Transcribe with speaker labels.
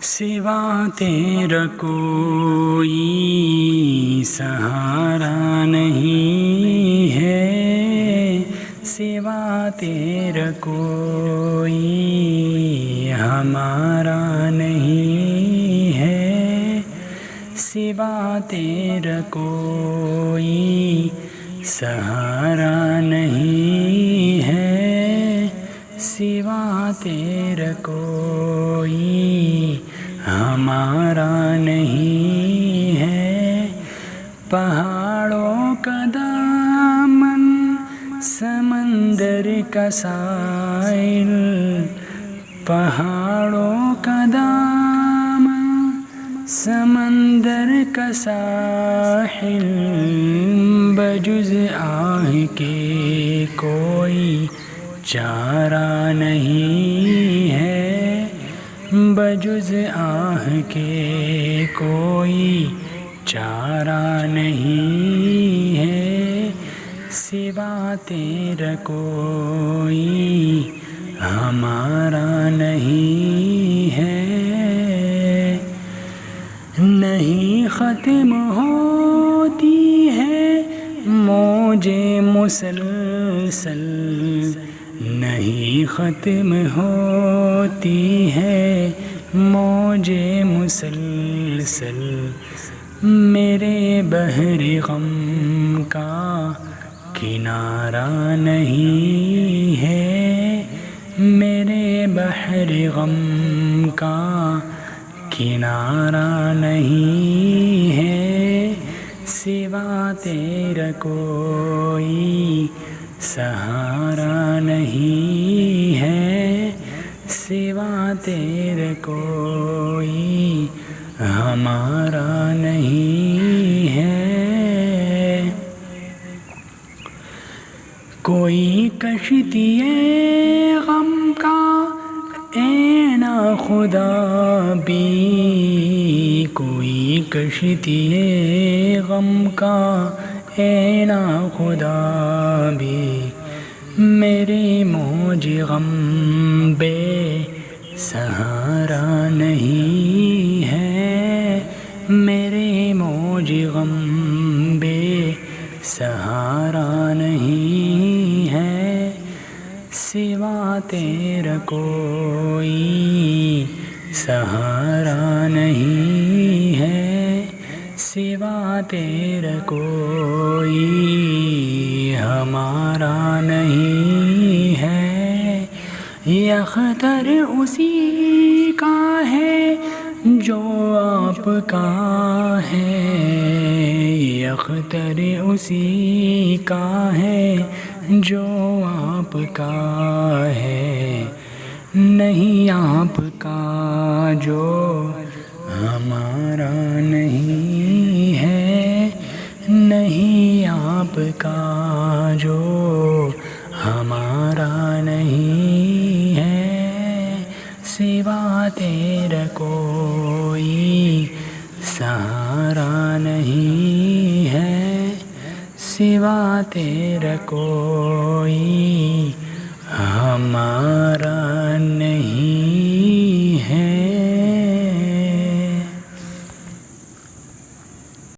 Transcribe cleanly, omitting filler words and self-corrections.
Speaker 1: سوا تیرا کوئی سہارا نہیں ہے، سوا تیرا کوئی ہمارا نہیں ہے، سوا تیرا کوئی سہارا نہیں ہے، سوا تیرا کوئی ہمارا نہیں ہے۔ پہاڑوں کا دامن سمندر کا ساحل، پہاڑوں کا دامن سمندر کا ساحل، بجز آہ کے کوئی چارہ نہیں ہے، بجز آہ کے کوئی چارہ نہیں ہے، سوا تیرا کوئی ہمارا نہیں ہے۔ نہیں ختم ہوتی ہے موجیں مسلسل، نہیں ختم ہوتی ہے موجیں مسلسل، میرے بحر غم کا کنارہ نہیں ہے، میرے بحر غم کا کنارہ نہیں ہے، سوا تیرا کوئی سہارا نہیں ہے، سوا تیرا کوئی ہمارا نہیں ہے۔ کوئی کشتی غم کا اے ناخدا بھی، کوئی کشتی غم کا اے ناخدا بھی، میرے موج غم بے سہارا نہیں ہے، میرے موج غم بے سہارا نہیں ہے، سوا تیرا کوئی سہارا نہیں ہے، سوا تیرا کوئی ہمارا نہیں ہے۔ یہ اختر اسی کا ہے جو آپ کا ہے، یہ اختر اسی کا ہے جو آپ کا ہے، نہیں آپ کا جو ہمارا نہیں ہے، نہیں آپ کا جو ہمارا نہیں ہے، سوا تیرا کوئی سہارا نہیں ہے، سوا تیرا کوئی ہمارا نہیں